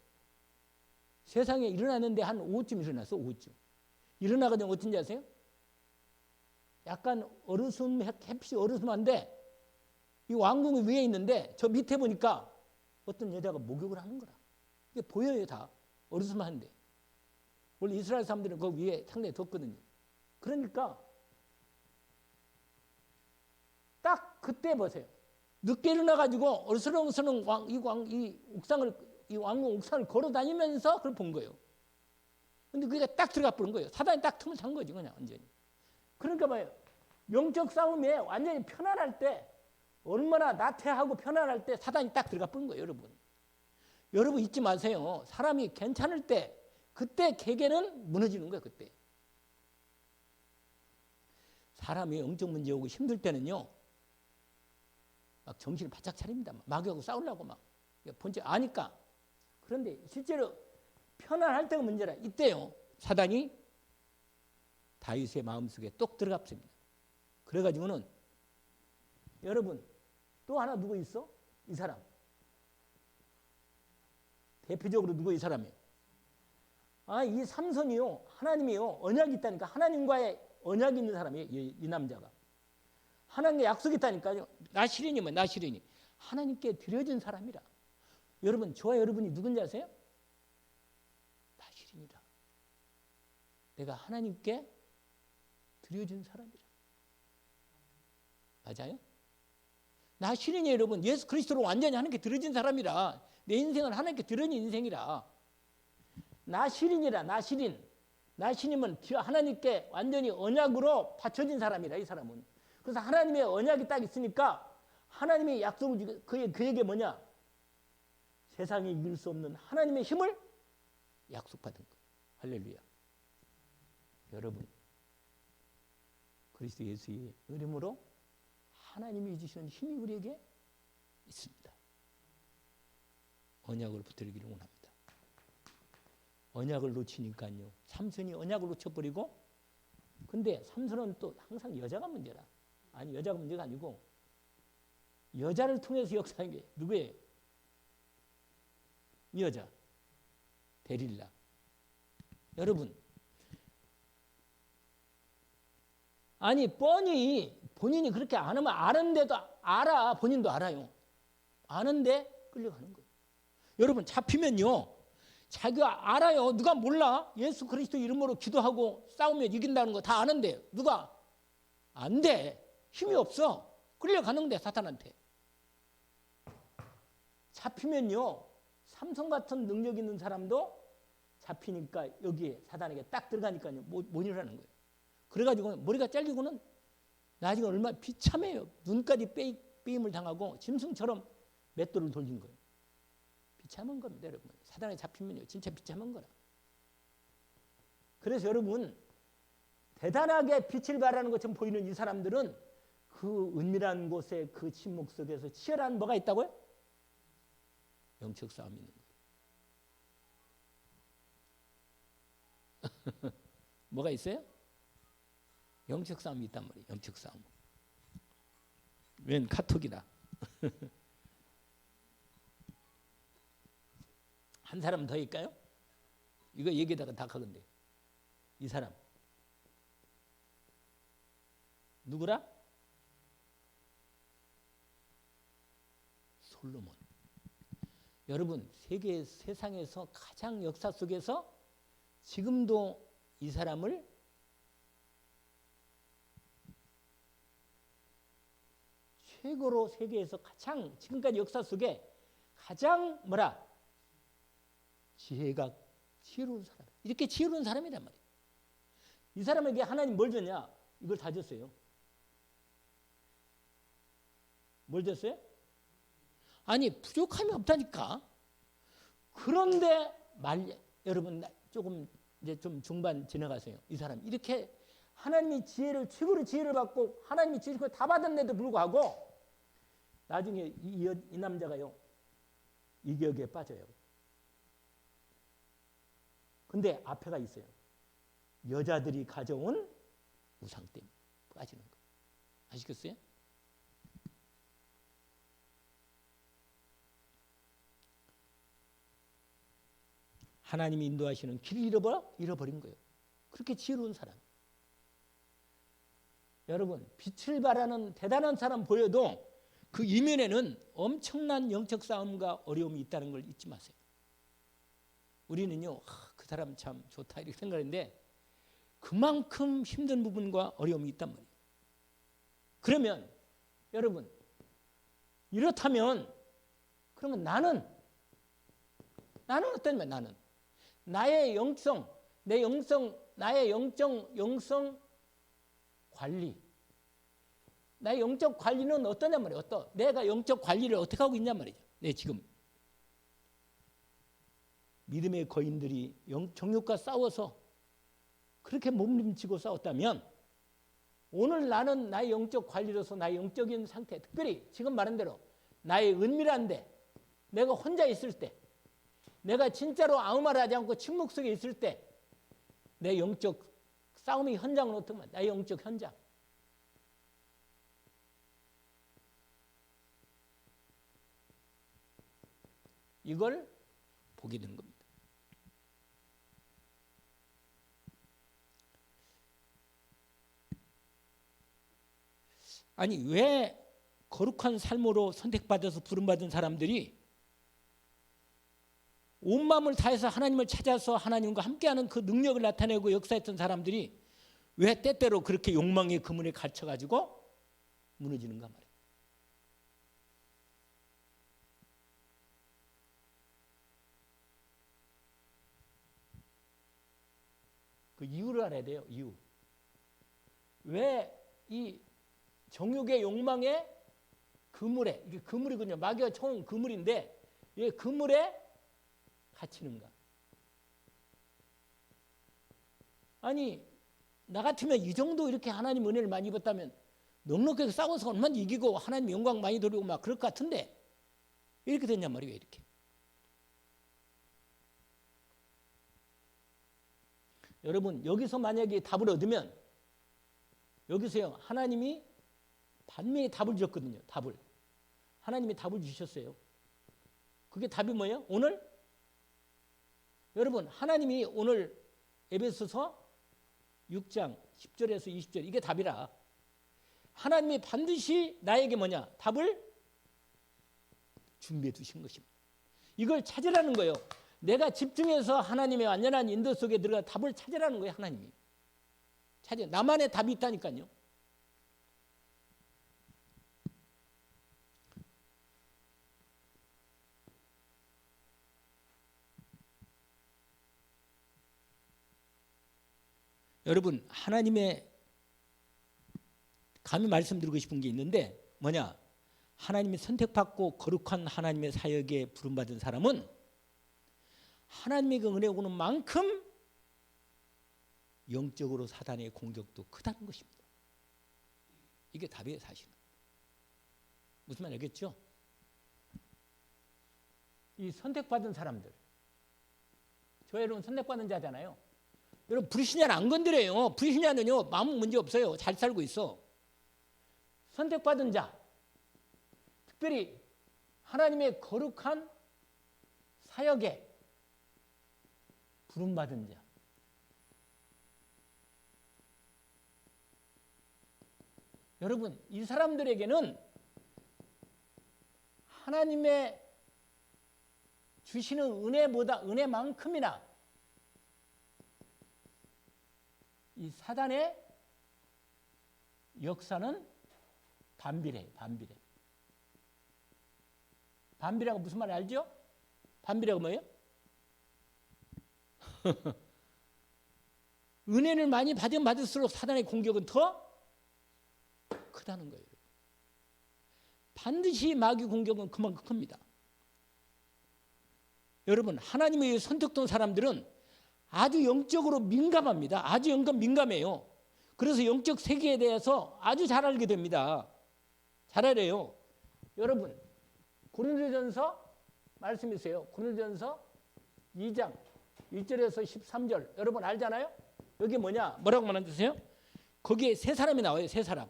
세상에 일어났는데 한 오후쯤 일어났어. 오후쯤. 일어나가지고 어떤지 아세요? 약간 햇빛이 어르스름한데 이 왕궁이 위에 있는데 저 밑에 보니까 어떤 여자가 목욕을 하는 거라. 이게 보여요. 다 어르스름한데. 원래 이스라엘 사람들은 그 위에 상당히 덥거든요. 그러니까 딱 그때 보세요. 늦게 일어나가지고 어르스렁스렁 이 왕궁 옥상을 걸어 다니면서 그걸 본 거예요. 근데 그게 딱 들어가 버린 거예요. 사단이 딱 틈을 탄 거지, 그냥 완전히. 그러니까 봐요. 영적 싸움에 완전히 편안할 때, 얼마나 나태하고 편안할 때 사단이 딱 들어가 버린 거예요, 여러분. 여러분 잊지 마세요. 사람이 괜찮을 때, 그때 개개는 무너지는 거예요, 그때. 사람이 영적 문제 오고 힘들 때는요, 막 정신을 바짝 차립니다. 마귀하고 싸우려고 막. 본체 아니까. 그런데 실제로 편안할 때가 문제라. 이때요, 사단이 다윗의 마음속에 똑 들어갔습니다. 그래가지고는 여러분 또 하나 누구 있어? 이 사람. 대표적으로 누구 이 사람이에요? 이 삼손이요. 하나님이요. 언약이 있다니까. 하나님과의 언약이 있는 사람이에요. 이 남자가. 하나님과 약속이 있다니까요. 나시린이 뭐 나시린이. 하나님께 드려진 사람이라. 여러분 저와 여러분이 누군지 아세요? 나시린이라. 내가 하나님께 드려준 사람이라. 맞아요? 나시린이 여러분 예수 그리스도로 완전히 하나님께 드려진 사람이라. 내 인생을 하나님께 드려진 인생이라. 나시린이라. 나시린은 하나님께 완전히 언약으로 바쳐진 사람이라. 이 사람은. 그래서 하나님의 언약이 딱 있으니까 하나님의 약속을 그에게 뭐냐? 세상이 이길 수 없는 하나님의 힘을 약속받은 거예요. 할렐루야. 여러분 그리스도 예수의 이름으로 하나님이 주시는 힘이 우리에게 있습니다. 언약을 붙들기를 원합니다. 언약을 놓치니까요. 삼손이 언약을 놓쳐버리고 근데 삼손은 또 항상 여자가 문제라. 아니 여자가 문제가 아니고 여자를 통해서 역사하는 게 누구예요? 이 여자 데릴라. 여러분 아니 뻔히 본인이 그렇게 안 하면 아는데도 알아. 본인도 알아요. 아는데 끌려가는 거예요. 여러분 잡히면요. 자기가 알아요. 누가 몰라? 예수 그리스도 이름으로 기도하고 싸우면 이긴다는 거 다 아는데 누가? 안 돼. 힘이 없어. 끌려가는데 사탄한테. 잡히면요. 삼손 같은 능력 있는 사람도 잡히니까 여기에 사단에게 딱 들어가니까요. 못 일어나는 거예요. 그래가지고 머리가 잘리고는 나중에 얼마나 비참해요. 눈까지 빼임을 당하고 짐승처럼 맷돌을 돌린 거예요. 비참한 겁니다, 여러분. 사단에 잡히면요, 진짜 비참한 거라. 그래서 여러분, 대단하게 빛을 발하는 것처럼 보이는 이 사람들은 그 은밀한 곳에 그 침묵 속에서 치열한 뭐가 있다고요? 영적 싸움이 있는 거예요. 뭐가 있어요? 영적 싸움이 있단 말이에요. 영적 싸움. 웬 카톡이다. 한 사람 더 있까요? 이거 얘기하다가 다 가건데. 이 사람. 누구라? 솔로몬. 여러분, 세상에서 가장 역사 속에서 지금도 이 사람을 최고로 세계에서 가장 지금까지 역사 속에 가장 뭐라? 지혜로운 사람. 이렇게 지혜로운 사람이란 말이에요. 이 사람에게 하나님 뭘 줬냐? 이걸 다 줬어요. 뭘 줬어요? 아니 부족함이 없다니까. 그런데 여러분 조금 이제 좀 중반 지나가세요. 이 사람 이렇게 하나님이 최고로 지혜를 받고 하나님이 지혜를 다 받았는데도 불구하고 나중에 이 남자가요 이격에 빠져요. 근데 앞에가 있어요. 여자들이 가져온 우상 때문에 빠지는 거예요. 아시겠어요? 하나님이 인도하시는 길을 잃어버린 거예요. 그렇게 지혜로운 사람. 여러분 빛을 발하는 대단한 사람 보여도 그 이면에는 엄청난 영적 싸움과 어려움이 있다는 걸 잊지 마세요. 우리는요 그 사람 참 좋다 이렇게 생각하는데 그만큼 힘든 부분과 어려움이 있단 말이에요. 그러면 여러분 이렇다면 그러면 나는 어떤 말? 나는 나의 영성, 나의 영성 관리, 나의 영적 관리는 어떠냐 말이에요. 내가 영적 관리를 어떻게 하고 있냐 말이죠. 네, 지금 믿음의 거인들이 정욕과 싸워서 그렇게 몸부림치고 싸웠다면 오늘 나는 나의 영적 관리로서 나의 영적인 상태, 특별히 지금 말한 대로 나의 은밀한데 내가 혼자 있을 때 내가 진짜로 아무 말 하지 않고 침묵 속에 있을 때 내 영적 싸움의 현장은 어떻게 말이야? 나의 영적 현장. 이걸 보게 되는 겁니다. 아니 왜 거룩한 삶으로 선택받아서 부름받은 사람들이 온 마음을 다해서 하나님을 찾아서 하나님과 함께하는 그 능력을 나타내고 역사했던 사람들이 왜 때때로 그렇게 욕망의 그물에 갇혀가지고 무너지는가 말이에요. 그 이유를 알아야 돼요. 이유. 왜 이 정욕의 욕망의 그물에, 이게 그물이군요. 마귀가 쳐온 그물인데 이 그물에 갇히는가? 아니 나 같으면 이 정도 이렇게 하나님 은혜를 많이 입었다면 넉넉하게 싸워서 얼마나 이기고 하나님 영광 많이 돌리고 막 그럴 것 같은데 이렇게 됐냔 말이에요. 이렇게. 여러분 여기서 만약에 답을 얻으면 여기서요 하나님이 반면에 답을 주셨거든요. 답을. 하나님이 답을 주셨어요. 그게 답이 뭐예요? 오늘 여러분 하나님이 오늘 에베소서 6장 10절에서 20절 이게 답이라. 하나님이 반드시 나에게 뭐냐? 답을 준비해 두신 것입니다. 이걸 찾으라는 거예요. 내가 집중해서 하나님의 완전한 인도 속에 들어가 답을 찾으라는 거예요. 하나님이. 찾아. 나만의 답이 있다니까요. 여러분 하나님의 감히 말씀드리고 싶은 게 있는데 뭐냐? 하나님이 선택받고 거룩한 하나님의 사역에 부름받은 사람은 하나님의 그 은혜 오는 만큼 영적으로 사단의 공격도 크다는 것입니다. 이게 답이에요. 사실은. 무슨 말 알겠죠? 이 선택받은 사람들 저 여러분 선택받은 자잖아요. 여러분 불신자는 안 건드려요. 불신자는요 마음 문제 없어요. 잘 살고 있어. 선택받은 자 특별히 하나님의 거룩한 사역에 부름받은 자 여러분 이 사람들에게는 하나님의 주시는 은혜보다 은혜만큼이나 이 사단의 역사는 반비례해요. 반비례. 반비례가 무슨 말인지 알죠? 반비례가 뭐예요? 은혜를 많이 받으면 받을수록 사단의 공격은 더 크다는 거예요. 반드시 마귀 공격은 그만큼 큽니다. 여러분 하나님의 선택된 사람들은 아주 영적으로 민감합니다. 아주 민감해요. 그래서 영적 세계에 대해서 아주 잘 알게 됩니다. 잘 알아요. 여러분 고린도전서 말씀 있어요. 고린도전서 2장 1절에서 13절 여러분 알잖아요. 여기 뭐라고 말하세요? 거기에 세 사람이 나와요. 세 사람.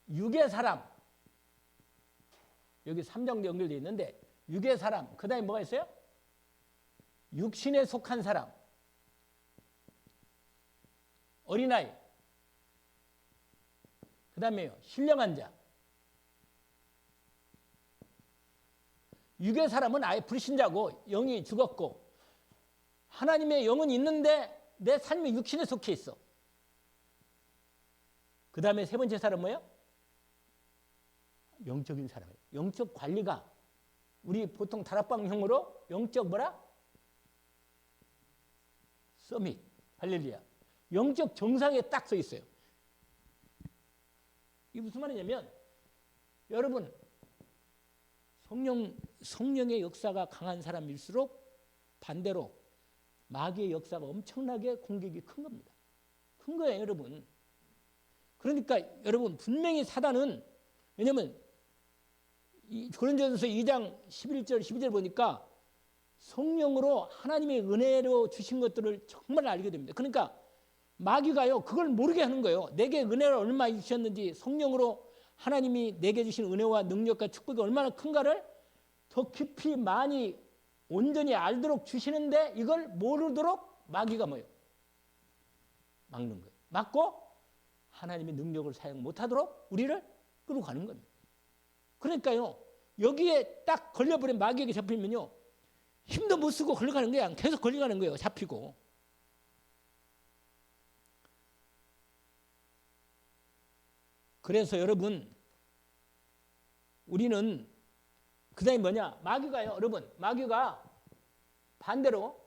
육의 사람. 여기 3장도 연결되어 있는데 육의 사람. 그 다음에 뭐가 있어요? 육신에 속한 사람. 어린아이. 그 다음에요. 신령한 자. 육의 사람은 아예 불신자고 영이 죽었고 하나님의 영은 있는데 내 삶이 육신에 속해 있어. 그 다음에 세 번째 사람은 뭐예요? 영적인 사람이에요. 영적 관리가 우리 보통 다락방형으로 영적 서밋 할렐루야. 영적 정상에 딱 서 있어요. 이게 무슨 말이냐면 여러분 성령의 역사가 강한 사람일수록 반대로 마귀의 역사가 엄청나게 공격이 큰 겁니다. 큰 거예요, 여러분. 그러니까 여러분 분명히 사단은 왜냐하면 고린도전서 2장 11절 12절 보니까 성령으로 하나님의 은혜로 주신 것들을 정말 알게 됩니다. 그러니까 마귀가요 그걸 모르게 하는 거예요. 내게 은혜를 얼마나 주셨는지 성령으로 하나님이 내게 주신 은혜와 능력과 축복이 얼마나 큰가를 더 깊이 많이 온전히 알도록 주시는데 이걸 모르도록 마귀가 뭐예요? 막는 거예요. 막고 하나님의 능력을 사용 못하도록 우리를 끌고 가는 겁니다. 그러니까요. 여기에 딱 걸려버린 마귀에게 잡히면요. 힘도 못 쓰고 걸려가는 거야. 계속 걸려가는 거예요. 잡히고. 그래서 여러분 우리는 그 다음에 뭐냐? 마귀가요. 여러분 마귀가 반대로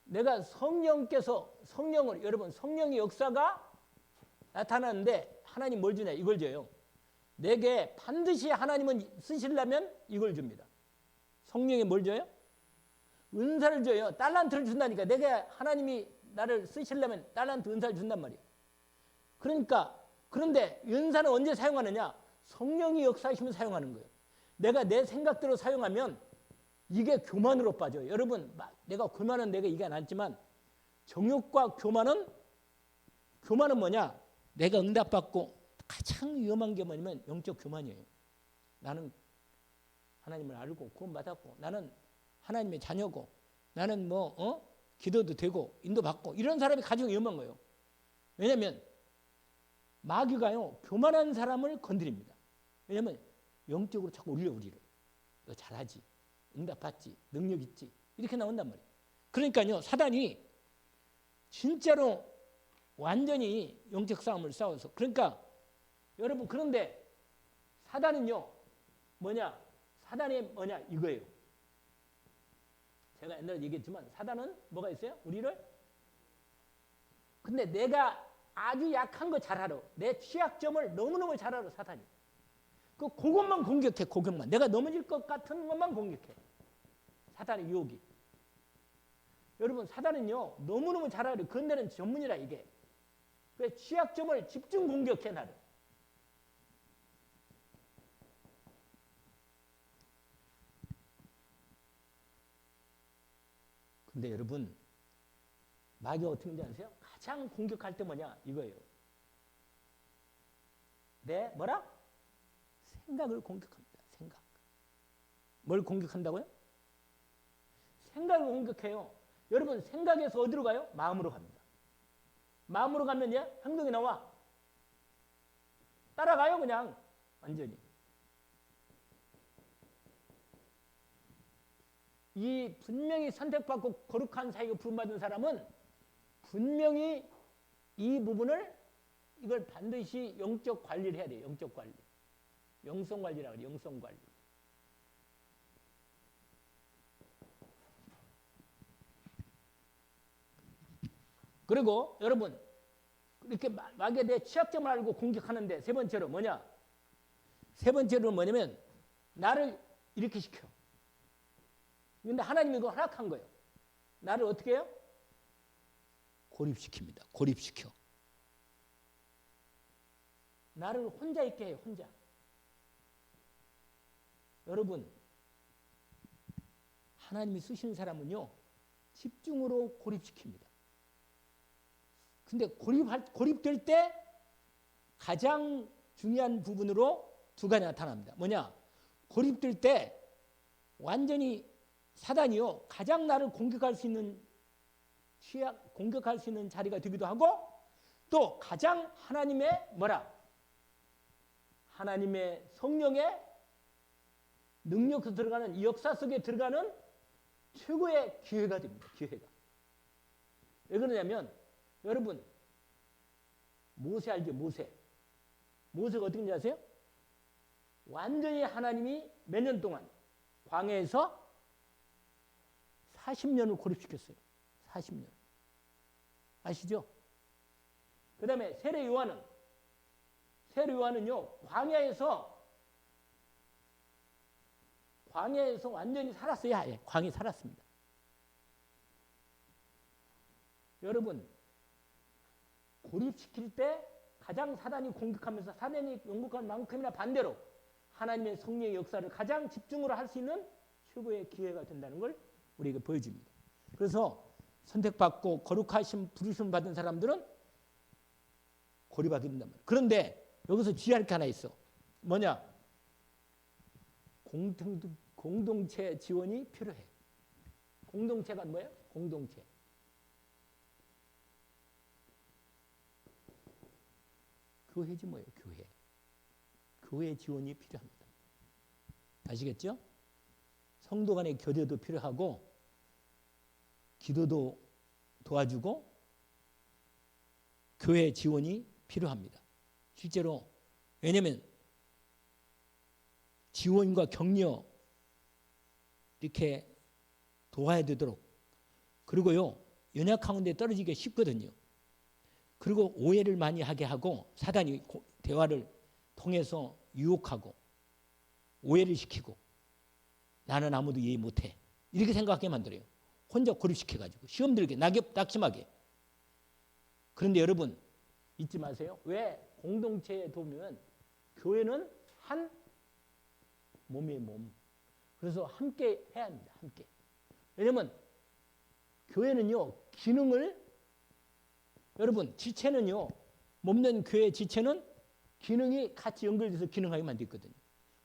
내가 성령을 여러분 성령의 역사가 나타나는데 하나님 뭘 주냐? 이걸 줘요. 내게 반드시 하나님은 쓰시려면 이걸 줍니다. 성령이 뭘 줘요? 은사를 줘요. 달란트를 준다니까. 내가 하나님이 나를 쓰시려면 달란트 은사를 준단 말이에요. 그러니까 그런데 은사는 언제 사용하느냐? 성령이 역사하시면 사용하는 거예요. 내가 내 생각대로 사용하면 이게 교만으로 빠져요. 여러분 내가 교만은 내가 이게 낫지만 정욕과 교만은 뭐냐? 내가 응답받고 가장 위험한 게 뭐냐면 영적 교만이에요. 나는 하나님을 알고 구원받았고 나는 하나님의 자녀고 나는 기도도 되고 인도받고 이런 사람이 가장 위험한 거예요. 왜냐하면 마귀가요 교만한 사람을 건드립니다. 왜냐하면 영적으로 자꾸 올려 우리를. 너 잘하지, 응답받지, 능력 있지 이렇게 나온단 말이에요. 그러니까요 사단이 진짜로 완전히 영적 싸움을 싸워서 그러니까 여러분 그런데 사단은요 뭐냐? 사단이 뭐냐? 이거예요. 제가 옛날에 얘기했지만 사단은 뭐가 있어요? 우리를 근데 내가 아주 약한 거 잘 알아. 내 취약점을 너무너무 잘 알아 사단이. 그것만 공격해. 그것만. 내가 넘어질 것 같은 것만 공격해. 사단의 유혹이. 여러분 사단은요 너무너무 잘 알아요. 그런데는 전문이라 이게. 그 취약점을 집중 공격해 나를. 근데 여러분 마귀가 어떻게 하는지 아세요? 가장 공격할 때 뭐냐? 이거예요. 내 뭐라? 생각을 공격합니다. 생각. 뭘 공격한다고요? 생각을 공격해요. 여러분 생각에서 어디로 가요? 마음으로 갑니다. 마음으로 가면 행동이 나와. 따라가요 그냥 완전히. 이 분명히 선택받고 거룩한 사역을 부름받은 사람은 분명히 이 부분을 이걸 반드시 영적 관리를 해야 돼요. 영적 관리. 영성 관리라고 해요. 영성 관리. 그리고 여러분 이렇게 마귀에 대해 취약점을 알고 공격하는데 세 번째로 뭐냐? 세 번째로는 뭐냐면 나를 이렇게 시켜. 근데 하나님이 이거 허락한 거예요. 나를 어떻게 해요? 고립시킵니다. 고립시켜. 나를 혼자 있게 해요. 혼자. 여러분 하나님이 쓰시는 사람은요 집중으로 고립시킵니다. 근데 고립될 때 가장 중요한 부분으로 두 가지 나타납니다. 뭐냐? 고립될 때 완전히 사단이요 가장 나를 공격할 수 있는 공격할 수 있는 자리가 되기도 하고 또 가장 하나님의 뭐라? 하나님의 성령의 능력에서 들어가는 이 역사 속에 들어가는 최고의 기회가 됩니다. 기회가. 왜 그러냐면 여러분 모세 알죠? 모세가 어떻게 했는지 아세요? 완전히 하나님이 몇 년 동안 광야에서 40년을 고립시켰어요. 40년. 아시죠? 그 다음에 세례 요한은요 광야에서 완전히 살았어요. 아예 광야에 살았습니다. 여러분 고립시킬 때 가장 사단이 공격하면서 사단이 공격한 만큼이나 반대로 하나님의 성령의 역사를 가장 집중으로 할 수 있는 최고의 기회가 된다는 걸 우리에게 보여줍니다. 그래서 선택받고 거룩하신 부르심 받은 사람들은 고립하게 된단 말이에요. 그런데 여기서 주의할 게 하나 있어. 뭐냐? 공동체 지원이 필요해. 공동체가 뭐예요? 공동체. 교회지 뭐예요? 교회. 교회 지원이 필요합니다. 아시겠죠? 성도 간의 교제도 필요하고 기도도 도와주고 교회 지원이 필요합니다. 실제로 왜냐하면 지원과 격려 이렇게 도와야 되도록 그리고요 연약한 데 떨어지기가 쉽거든요. 그리고 오해를 많이 하게 하고 사단이 대화를 통해서 유혹하고 오해를 시키고 나는 아무도 이해 못해 이렇게 생각하게 만들어요. 혼자 고립시켜가지고 시험 들게 낙심하게. 그런데 여러분 잊지 마세요. 왜 공동체에 도우면 교회는 한 몸의 몸. 그래서 함께 해야 합니다. 함께. 왜냐면 교회는요 기능을 여러분 지체는요 몸된 교회 지체는 기능이 같이 연결돼서 기능하게만 돼 있거든요.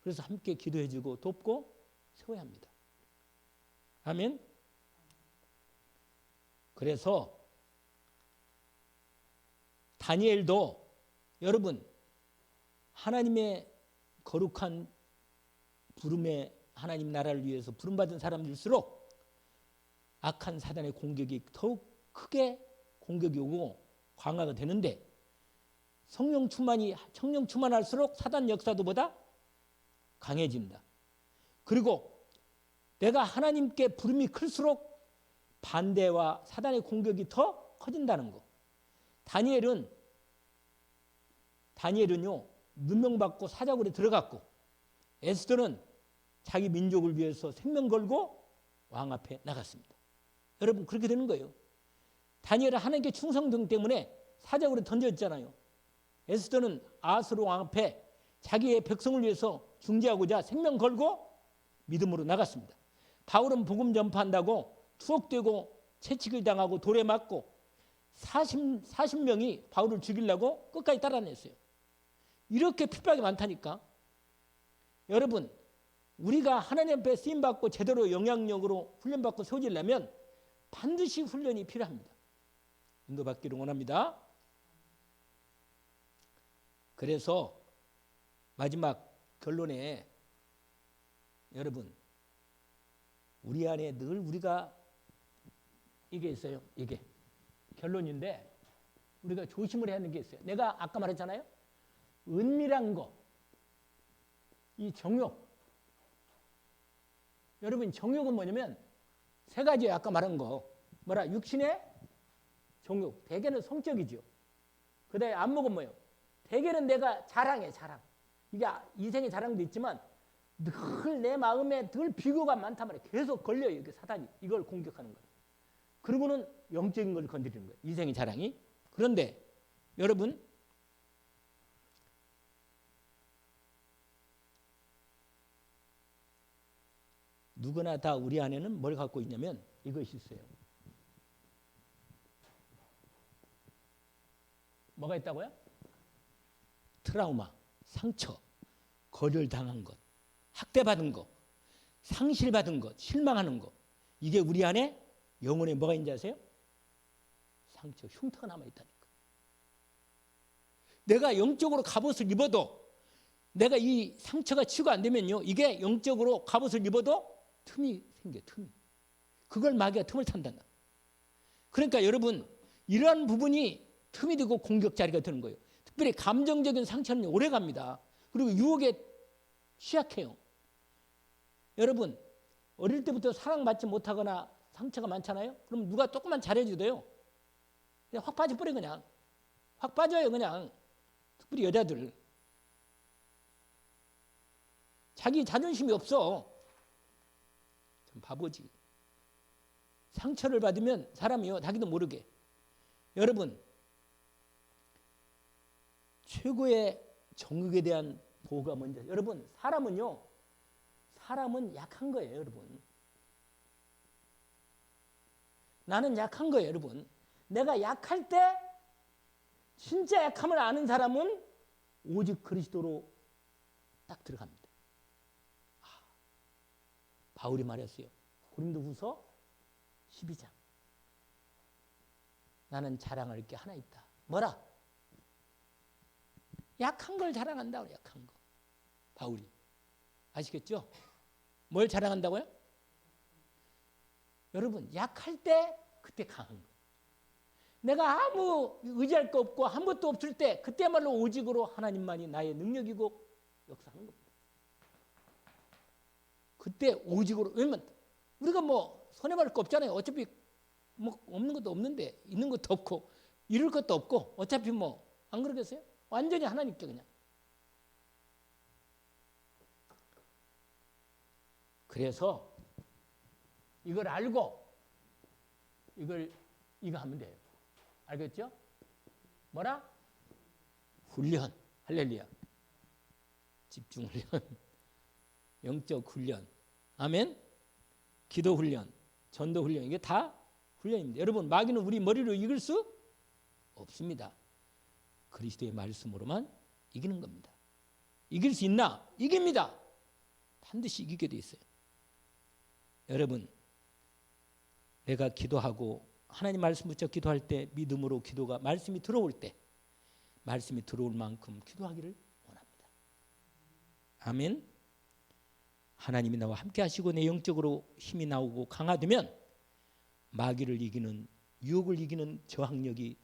그래서 함께 기도해주고 돕고 세워야 합니다. 아멘. 그래서 다니엘도 여러분 하나님의 거룩한 부름에 하나님 나라를 위해서 부름받은 사람일수록 악한 사단의 공격이 더욱 크게 공격이 오고 강화가 되는데 성령 충만할수록 사단 역사도 보다 강해집니다. 그리고 내가 하나님께 부름이 클수록 반대와 사단의 공격이 더 커진다는 거. 다니엘은요 누명받고 사자굴에 들어갔고 에스더는 자기 민족을 위해서 생명 걸고 왕 앞에 나갔습니다. 여러분 그렇게 되는 거예요. 다니엘은 하나님께 충성등 때문에 사자굴에 던졌잖아요. 에스더는 아수르 왕 앞에 자기의 백성을 위해서 중재하고자 생명 걸고 믿음으로 나갔습니다. 바울은 복음 전파한다고 투옥되고 채찍을 당하고 돌에 맞고 40명이 바울을 죽이려고 끝까지 따라냈어요. 이렇게 핍박이 많다니까. 여러분 우리가 하나님 앞에 쓰임받고 제대로 영향력으로 훈련받고 세워지려면 반드시 훈련이 필요합니다. 인도받기를 원합니다. 그래서 마지막 결론에 여러분 우리 안에 늘 우리가 이게 있어요. 이게 결론인데 우리가 조심을 해야 하는 게 있어요. 내가 아까 말했잖아요. 은밀한 거, 이 정욕. 여러분 정욕은 뭐냐면 세 가지예요. 아까 말한 거. 뭐라? 육신의 정욕. 대개는 성적이죠. 그 다음에 안목은 뭐예요? 대개는 내가 자랑해. 자랑. 이게 이생의 자랑도 있지만 늘 내 마음에 늘 비교가 많단 말이에요. 계속 걸려요. 이게 사단이. 이걸 공격하는 거예요. 그리고는 영적인 걸 건드리는 거예요. 이생의 자랑이. 그런데 여러분 누구나 다 우리 안에는 뭘 갖고 있냐면 이것이 있어요. 뭐가 있다고요? 트라우마, 상처, 거절당한 것, 학대받은 것, 상실받은 것, 실망하는 것. 이게 우리 안에 영혼에 뭐가 있는지 아세요? 상처, 흉터가 남아있다니까. 내가 영적으로 갑옷을 입어도 내가 이 상처가 치유가 안 되면요. 이게 영적으로 갑옷을 입어도 틈이 생겨, 틈이. 그걸 마귀가 틈을 탄단다. 그러니까 여러분 이러한 부분이 틈이 되고 공격 자리가 되는 거예요. 특별히 감정적인 상처는 오래 갑니다. 그리고 유혹에 취약해요. 여러분 어릴 때부터 사랑받지 못하거나 상처가 많잖아요. 그럼 누가 조금만 잘해주도요. 그냥 확 빠져버려 그냥. 확 빠져요 그냥. 특별히 여자들. 자기 자존심이 없어. 참 바보지. 상처를 받으면 사람이요. 자기도 모르게. 여러분 최고의 정욕에 대한 보호가 먼저. 여러분 사람은 약한 거예요. 여러분 나는 약한 거예요. 여러분 내가 약할 때 진짜 약함을 아는 사람은 오직 그리스도로 딱 들어갑니다. 바울이 말했어요. 고린도후서 12장. 나는 자랑할 게 하나 있다. 뭐라? 약한 걸 자랑한다고. 약한 거. 바울이. 아시겠죠? 뭘 자랑한다고요? 여러분, 약할 때 그때 강한 거. 내가 아무 의지할 거 없고 아무것도 없을 때 그때말로 오직으로 하나님만이 나의 능력이고 역사하는 겁니다. 그때 오직으로. 왜냐면 우리가 뭐 손해볼 거 없잖아요. 어차피 뭐 없는 것도 없는데 있는 것도 없고 잃을 것도 없고 어차피 뭐 안 그러겠어요? 완전히 하나님께 그냥. 그래서 이걸 알고 이거 하면 돼요. 알겠죠? 뭐라? 훈련. 할렐루야. 집중 훈련. 영적 훈련. 아멘. 기도 훈련. 전도 훈련. 이게 다 훈련입니다. 여러분, 마귀는 우리 머리로 이길 수 없습니다. 그리스도의 말씀으로만 이기는 겁니다. 이길 수 있나? 이깁니다. 반드시 이기게 돼 있어요. 여러분, 내가 기도하고 하나님 말씀 붙여 기도할 때 믿음으로 기도가 말씀이 들어올 때 말씀이 들어올 만큼 기도하기를 원합니다. 아멘. 하나님이 나와 함께 하시고 내 영적으로 힘이 나오고 강화되면 마귀를 이기는, 유혹을 이기는 저항력이,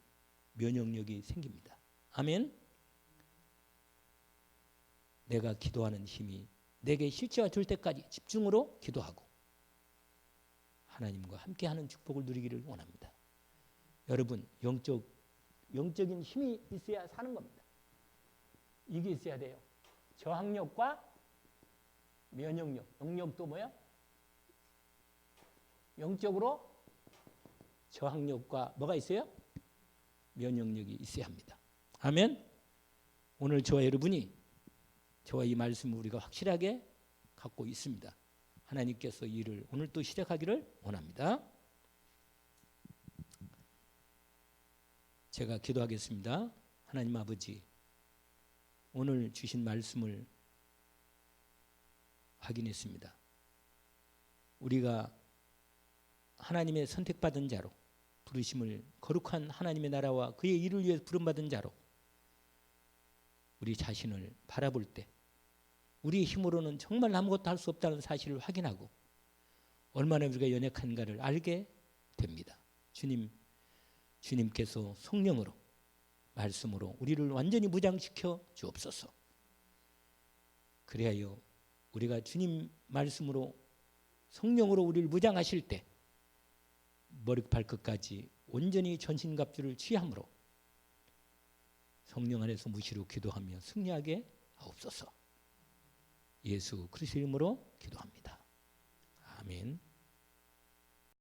면역력이 생깁니다. 아멘. 내가 기도하는 힘이 내게 실체화 될 때까지 집중으로 기도하고 하나님과 함께하는 축복을 누리기를 원합니다. 여러분, 영적인 힘이 있어야 사는 겁니다. 이게 있어야 돼요. 저항력과 면역력. 영역도 뭐야? 영적으로 저항력과 뭐가 있어요? 면역력이 있어야 합니다. 아멘. 오늘 저와 여러분이 저와 이 말씀을 우리가 확실하게 갖고 있습니다. 하나님께서 이 일을 오늘 또 시작하기를 원합니다. 제가 기도하겠습니다. 하나님 아버지, 오늘 주신 말씀을 확인했습니다. 우리가 하나님의 선택받은 자로, 부르심을 거룩한 하나님의 나라와 그의 일을 위해 부름받은 자로 우리 자신을 바라볼 때 우리의 힘으로는 정말 아무것도 할 수 없다는 사실을 확인하고 얼마나 우리가 연약한가를 알게 됩니다. 주님께서 성령으로 말씀으로 우리를 완전히 무장시켜 주옵소서. 그래야 우리가 주님 말씀으로 성령으로 우리를 무장하실 때 머리부터 발끝까지 온전히 전신갑주를 취함으로 성령 안에서 무시로 기도하며 승리하게 하옵소서. 예수 그리스도 이름으로 기도합니다. 아멘.